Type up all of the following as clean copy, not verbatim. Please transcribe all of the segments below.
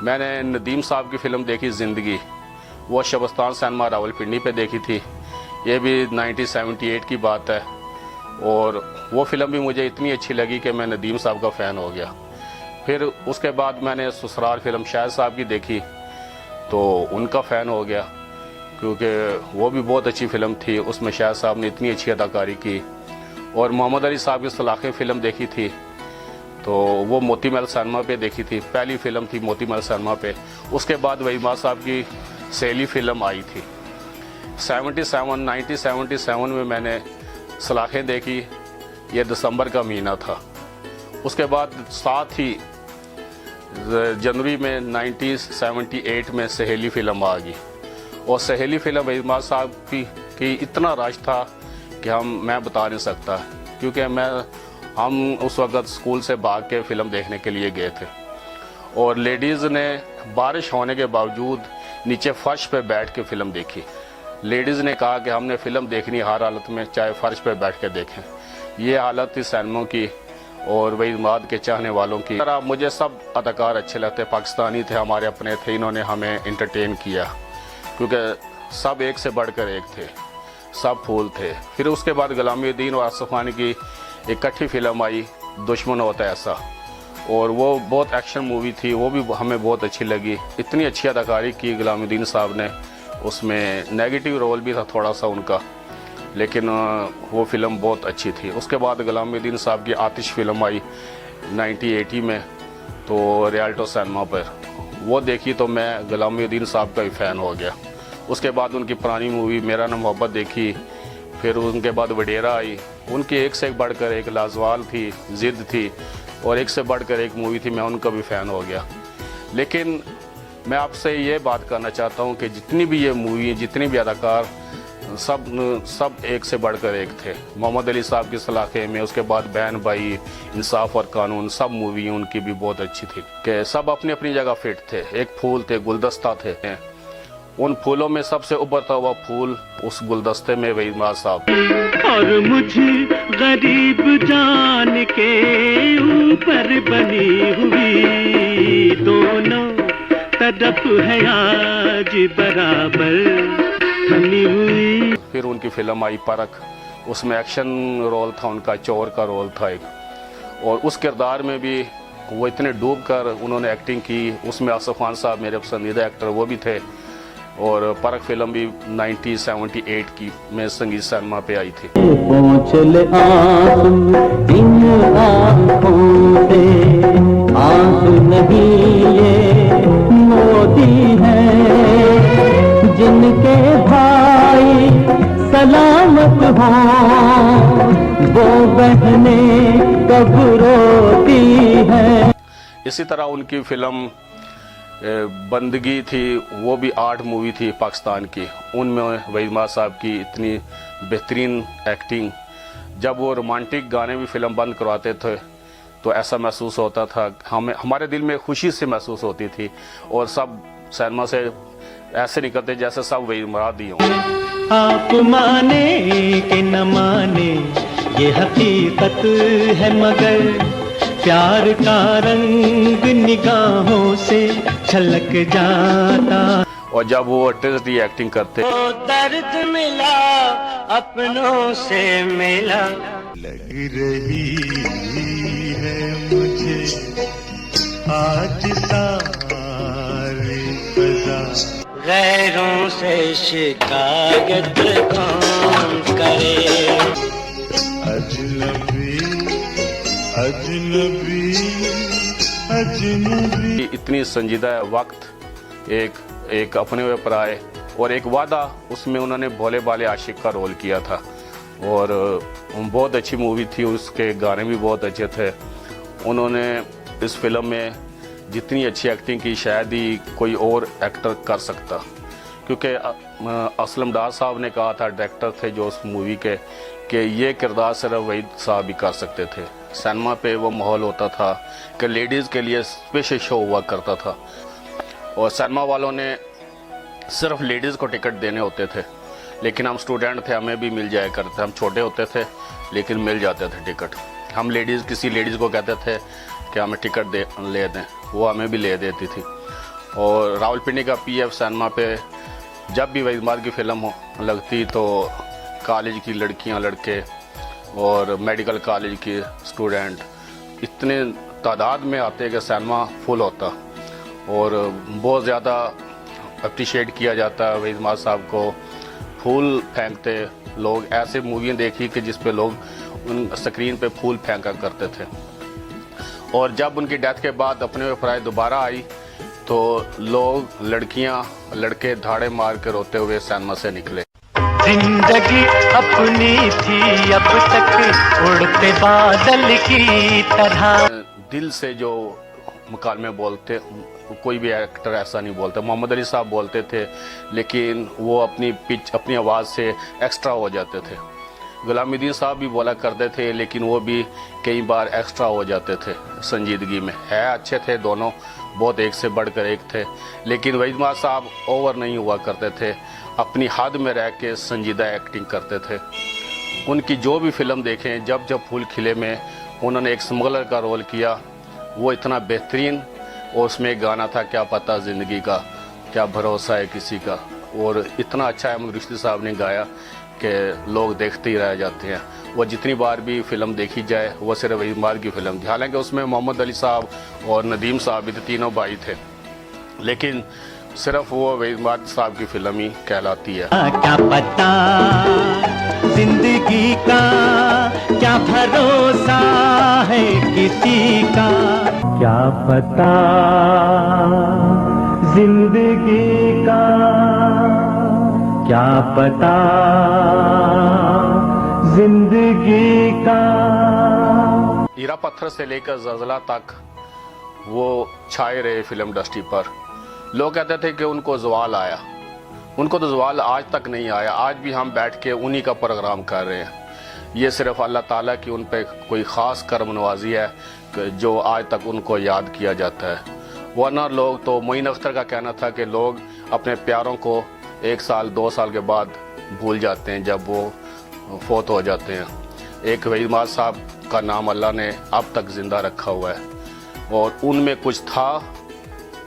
मैंने नदीम साहब की फ़िल्म देखी ज़िंदगी, वो शबस्तान सिनेमा रावलपिंडी पे देखी थी। ये भी 1978 की बात है और वो फ़िल्म भी मुझे इतनी अच्छी लगी कि मैं नदीम साहब का फ़ैन हो गया। फिर उसके बाद मैंने ससुराल फ़िल्म शाहिद साहब की देखी तो उनका फ़ैन हो गया, क्योंकि वो भी बहुत अच्छी फ़िल्म थी। उसमें शाहिद साहब ने इतनी अच्छी अदाकारी की। और मोहम्मद अली साहब की सलाखें फ़िल्म देखी थी तो वो मोती महल सिनेमा पे देखी थी, पहली फ़िल्म थी मोती महल सिनेमा पे। उसके बाद वहीद साहब की सहेली फ़िल्म आई थी 1977 में मैंने सलाखें देखी, ये दिसंबर का महीना था। उसके बाद साथ ही जनवरी में 1978 में सहेली फ़िल्म आ गई और सहेली फ़िल्म वहीद साहब की इतना रश था कि मैं बता नहीं सकता, क्योंकि हम उस वक़्त स्कूल से भाग के फ़िल्म देखने के लिए गए थे और लेडीज़ ने बारिश होने के बावजूद नीचे फर्श पे बैठ के फ़िल्म देखी। लेडीज़ ने कहा कि हमने फ़िल्म देखनी हर हालत में, चाहे फर्श पे बैठ के देखें। ये हालत थी सिनेमा की और वहीद के चाहने वालों की। मुझे सब अदाकार अच्छे लगते, पाकिस्तानी थे, हमारे अपने थे, इन्होंने हमें इंटरटेन किया क्योंकि सब एक से बढ़कर एक थे, सब फूल थे। फिर उसके बाद गुलामुद्दीन और आसिफ खान की इकट्ठी फ़िल्म आई दुश्मन होता ऐसा, और वो बहुत एक्शन मूवी थी, वो भी हमें बहुत अच्छी लगी। इतनी अच्छी अदाकारी की गुलामुद्दीन साहब ने, उसमें नेगेटिव रोल भी था थोड़ा सा उनका, लेकिन वो फ़िल्म बहुत अच्छी थी। उसके बाद गुलामुद्दीन साहब की आतिश फ़िल्म आई 1980 में तो रियल्टो सिनेमा पर, वो देखी तो मैं गुलामुद्दीन साहब का ही फ़ैन हो गया। उसके बाद उनकी पुरानी मूवी मेरा नाम मोहब्बत देखी, फिर उनके बाद वडेरा आई। उनकी एक से एक बढ़कर एक लाजवाल थी, ज़िद थी, और एक से बढ़कर एक मूवी थी, मैं उनका भी फ़ैन हो गया। लेकिन मैं आपसे ये बात करना चाहता हूँ कि जितनी भी ये मूवी, जितनी भी अदाकार, सब एक से बढ़कर एक थे। मोहम्मद अली साहब की सलाखें में, उसके बाद बहन भाई, इंसाफ और कानून, सब मूवी उनकी भी बहुत अच्छी थी कि सब अपनी अपनी जगह फिट थे। एक फूल थे, गुलदस्ता थे, उन फूलों में सबसे उभरता हुआ फूल उस गुलदस्ते में वहीद साहब। और मुझे गरीब जान के ऊपर बनी हुई दोनों तरफ है आज बराबर बनी हुई। फिर उनकी फ़िल्म आई परख, उसमें एक्शन रोल था उनका, चोर का रोल था एक, और उस किरदार में भी वो इतने डूब कर उन्होंने एक्टिंग की। उसमें आसिफ खान साहब मेरे पसंदीदा एक्टर वो भी थे, और परख फ़िल्म भी 1978 की में संगीत सिनेमा पे आई थी। आंसू नहीं ये मोती है जिनके भाई सलामत हों, वो बहनें कब रोती है। इसी तरह उनकी फ़िल्म बंदगी थी, वो भी 8 मूवी थी पाकिस्तान की, उनमें वहीद साहब की इतनी बेहतरीन एक्टिंग। जब वो रोमांटिक गाने भी फ़िल्म बंद करवाते थे तो ऐसा महसूस होता था, हमारे दिल में खुशी से महसूस होती थी, और सब सिनेमा से ऐसे निकलते जैसे सब वही मुराद ही हों। आप माने कि न माने ये हकीकत है, मगर प्यार का रंग निगाहों से छलक जाता। और जब वो ट्रेजेडी एक्टिंग करते, वो दर्द मिला अपनों से मिला, लग रही है मुझे आज सारी फजा, गैरों से शिकायत कौन करे। अजनबी अजनबी अजनबी। इतनी संजीदा वक्त एक अपने हुए पर आए, और एक वादा, उसमें उन्होंने भोले भाले आशिक का रोल किया था, और बहुत अच्छी मूवी थी, उसके गाने भी बहुत अच्छे थे। उन्होंने इस फिल्म में जितनी अच्छी एक्टिंग की शायद ही कोई और एक्टर कर सकता, क्योंकि असलम डार साहब ने कहा था, डायरेक्टर थे जो उस मूवी के, कि ये किरदार सिर्फ वहीद साहब ही कर सकते थे। सिनेमा पे वो माहौल होता था कि लेडीज़ के लिए स्पेशल शो हुआ करता था, और सिनेमा वालों ने सिर्फ लेडीज़ को टिकट देने होते थे, लेकिन हम स्टूडेंट थे, हमें भी मिल जाया करते थे। हम छोटे होते थे लेकिन मिल जाते थे टिकट। हम किसी लेडीज़ को कहते थे कि हमें टिकट ले दें, वो हमें भी ले देती थी। और रावलपिंडी का पीएफ सिनेमा पे जब भी वहीद माद की फ़िल्म लगती तो कॉलेज की लड़कियां लड़के और मेडिकल कॉलेज के स्टूडेंट इतने तादाद में आते कि सिनेमा फुल होता और बहुत ज़्यादा अप्रिशिएट किया जाता है वहीद माद साहब को। फूल फेंकते लोग, ऐसे मूवियाँ देखी कि जिस पे लोग उन स्क्रीन पे फूल फेंका करते थे। और जब उनकी डेथ के बाद अपने पराए दोबारा आई तो लोग, लड़कियां लड़के धाड़े मार के रोते हुए सिनेमा से निकले। जिंदगी अपनी थी अब तक उड़ते बादल की तरह। दिल से जो मुकालमे बोलते, कोई भी एक्टर ऐसा नहीं बोलता। मोहम्मद अली साहब बोलते थे लेकिन वो अपनी पिच, अपनी आवाज़ से एक्स्ट्रा हो जाते थे। गुलामुद्दीन साहब भी बोला करते थे लेकिन वो भी कई बार एक्स्ट्रा हो जाते थे संजीदगी में। है अच्छे थे दोनों, बहुत एक से बढ़कर एक थे, लेकिन वहीद माद साहब ओवर नहीं हुआ करते थे, अपनी हद में रह के संजीदा एक्टिंग करते थे। उनकी जो भी फिल्म देखें, जब जब फूल खिले में उन्होंने एक स्मगलर का रोल किया, वो इतना बेहतरीन। और उसमें एक गाना था, क्या पता ज़िंदगी का क्या भरोसा है किसी का, और इतना अच्छा अहमद रुश्दी साहब ने गाया कि लोग देखते ही रह जाते हैं। वो जितनी बार भी फिल्म देखी जाए वो सिर्फ वहीद माद की फिल्म थी। हालांकि उसमें मोहम्मद अली साहब और नदीम साहब भी थे, तीनों भाई थे, लेकिन सिर्फ वो वहीद माद साहब की फिल्म ही कहलाती है। क्या पता जिंदगी का क्या भरोसा है किसी का, क्या पता जिंदगी का क्या पता जिंदगी का। हीरा पत्थर से लेकर ज़लज़ला तक वो छाए रहे फिल्म इंडस्ट्री पर। लोग कहते थे कि उनको ज़वाल आया, उनको तो ज़वाल आज तक नहीं आया। आज भी हम बैठ के उन्हीं का प्रोग्राम कर रहे हैं। ये सिर्फ अल्लाह ताला की उन पे कोई ख़ास करम नवाजी है कि जो आज तक उनको याद किया जाता है। वरना लोग तो, मोइन अख्तर का कहना था कि लोग अपने प्यारों को 1 साल 2 साल के बाद भूल जाते हैं जब वो फोत हो जाते हैं। एक वहीद माद साहब का नाम अल्लाह ने अब तक ज़िंदा रखा हुआ है और उनमें कुछ था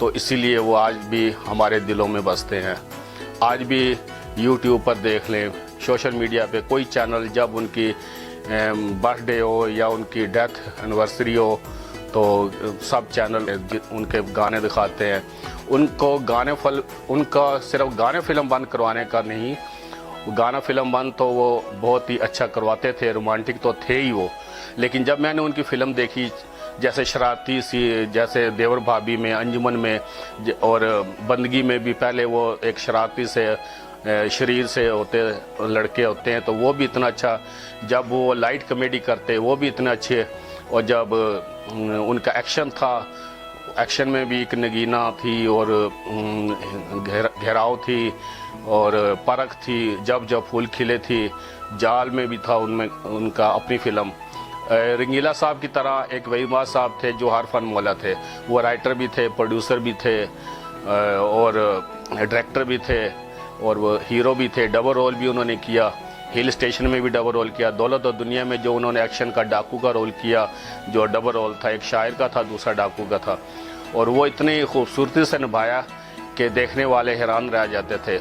तो इसीलिए वो आज भी हमारे दिलों में बसते हैं। आज भी यूट्यूब पर देख लें, सोशल मीडिया पे कोई चैनल जब उनकी बर्थडे हो या उनकी डेथ एनिवर्सरी हो तो सब चैनल उनके गाने दिखाते हैं। उनका सिर्फ गाने फिल्म बंद करवाने का नहीं, गाना फिल्म बंद तो वो बहुत ही अच्छा करवाते थे, रोमांटिक तो थे ही वो। लेकिन जब मैंने उनकी फ़िल्म देखी, जैसे शरारती सी, जैसे देवर भाभी में, अंजुमन में और बंदगी में भी पहले वो एक शरारती से शरीर से होते लड़के होते हैं तो वो भी इतना अच्छा, जब वो लाइट कॉमेडी करते वो भी इतने अच्छे, और जब उनका एक्शन था, एक्शन में भी एक नगीना थी और घेराव थी और परख थी, जब जब फूल खिले थी, जाल में भी था उनमें उनका अपनी फ़िल्म। रंगीला साहब की तरह एक वहीद माद साहब थे जो हर फन मौला थे। वो राइटर भी थे, प्रोड्यूसर भी थे और डायरेक्टर भी थे और वो हीरो भी थे। डबल रोल भी उन्होंने किया, हिल स्टेशन में भी डबल रोल किया। दौलत और दुनिया में जो उन्होंने एक्शन का डाकू का रोल किया, जो डबल रोल था, एक शायर का था, दूसरा डाकू का था, और वो इतनी खूबसूरती से निभाया कि देखने वाले हैरान रह जाते थे।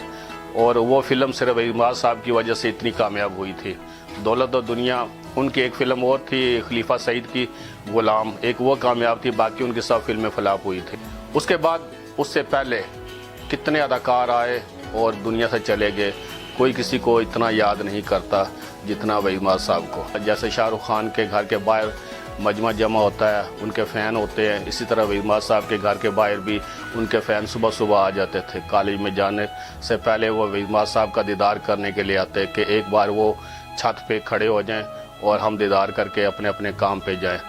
और वो फिल्म सिर्फ वहीद माद साहब की वजह से इतनी कामयाब हुई थी। दौलत और दुनिया, उनकी एक फ़िल्म और थी खलीफा सईद की गुलाम, एक वो कामयाब थी, बाकी उनकी सब फिल्में फ्लॉप हुई थी। उसके बाद उससे पहले कितने अदाकार आए और दुनिया से चले गए, कोई किसी को इतना याद नहीं करता जितना वहीद माद साहब को। जैसे शाहरुख खान के घर के बाहर मजमा जमा होता है, उनके फ़ैन होते हैं, इसी तरह वहीद माद साहब के घर के बाहर भी उनके फ़ैन सुबह सुबह आ जाते थे। कॉलेज में जाने से पहले वो वहीद माद साहब का दीदार करने के लिए आते कि एक बार वो छत पे खड़े हो जाएं और हम दीदार करके अपने अपने काम पे जाएं।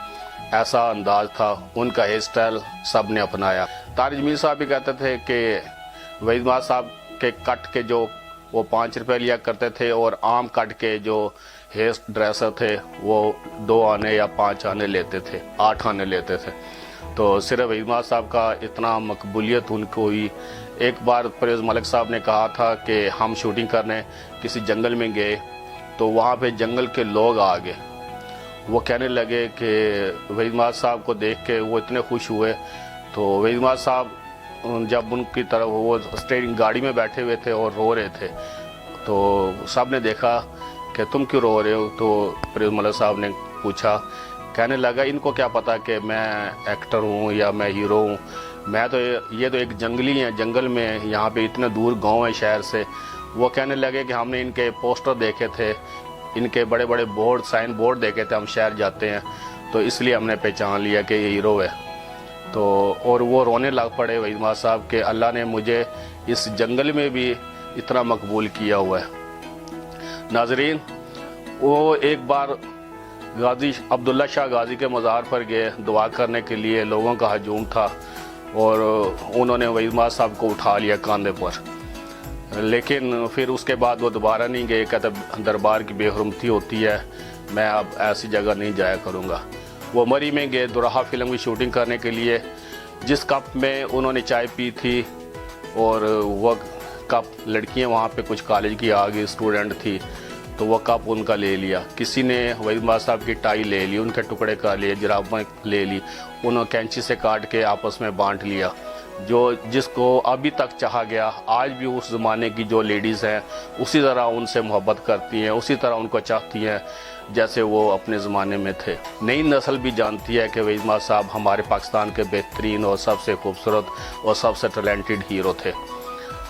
ऐसा अंदाज था उनका, हेयर स्टाइल सब ने अपनाया। तारिक जमील साहब भी कहते थे कि वहीद माद साहब के कट के जो वो 5 रुपये लिया करते थे और आम कट के जो हेयर ड्रेसर थे वो 2 आने या 5 आने लेते थे, 8 आने लेते थे। तो सिर्फ वहीद माद साहब का इतना मकबूलियत उनको हुई। एक बार परवेज़ मलिक साहब ने कहा था कि हम शूटिंग करने किसी जंगल में गए तो वहाँ पे जंगल के लोग आ गए, वो कहने लगे कि वहीद माद साहब को देख के वो इतने खुश हुए। तो वहीद माद साहब जब उनकी तरफ वो स्टीयरिंग गाड़ी में बैठे हुए थे और रो रहे थे, तो सब ने देखा कि तुम क्यों रो रहे हो। तो प्रिंस मलिक साहब ने पूछा, कहने लगा इनको क्या पता कि मैं एक्टर हूँ या मैं हीरो हूँ, मैं तो ये तो एक जंगली हैं, जंगल में, यहाँ पे इतने दूर गांव है शहर से। वो कहने लगे कि हमने इनके पोस्टर देखे थे, इनके बड़े बड़े बोर्ड, साइन बोर्ड देखे थे, हम शहर जाते हैं तो इसलिए हमने पहचान लिया कि ये हीरो है। तो और वो रोने लग पड़े वहीद माज साहब के अल्लाह ने मुझे इस जंगल में भी इतना मकबूल किया हुआ है। नाजरीन, वो एक बार गाजी अब्दुल्ला शाह गाजी के मज़ार पर गए, दुआ करने के लिए लोगों का हजूम था और उन्होंने वहीद माज साहब को उठा लिया कंधे पर, लेकिन फिर उसके बाद वो दोबारा नहीं गए। कहते दरबार की बेहरमती होती है, मैं अब ऐसी जगह नहीं जाया करूँगा। वो मरी में गए दुराहा फिल्म की शूटिंग करने के लिए, जिस कप में उन्होंने चाय पी थी और वह कप लड़कियां वहाँ पे कुछ कॉलेज की आ गई स्टूडेंट थी, तो वह कप उनका ले लिया। किसी ने वहीद माज साहब की टाई ले ली, उनके टुकड़े कर लिए, जुराबें ले ली, उन्होंने कैंची से काट के आपस में बांट लिया। जो जिसको अभी तक चाहा गया, आज भी उस ज़माने की जो लेडीज़ हैं उसी तरह उनसे मोहब्बत करती हैं, उसी तरह उनको चाहती हैं जैसे वो अपने ज़माने में थे। नई नस्ल भी जानती है कि वहीद माज साहब हमारे पाकिस्तान के बेहतरीन और सबसे खूबसूरत और सबसे टैलेंटेड हीरो थे,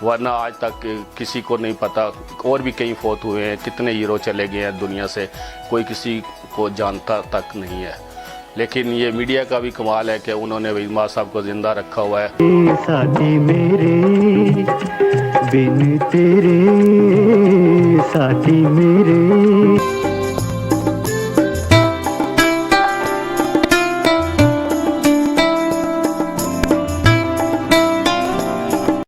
वरना आज तक किसी को नहीं पता। और भी कई फौत हुए हैं, कितने हीरो चले गए हैं दुनिया से, कोई किसी को जानता तक नहीं है। लेकिन ये मीडिया का भी कमाल है कि उन्होंने वहीद माज साहब को ज़िंदा रखा हुआ है। साथी मेरे बिन तेरे साथी मेरे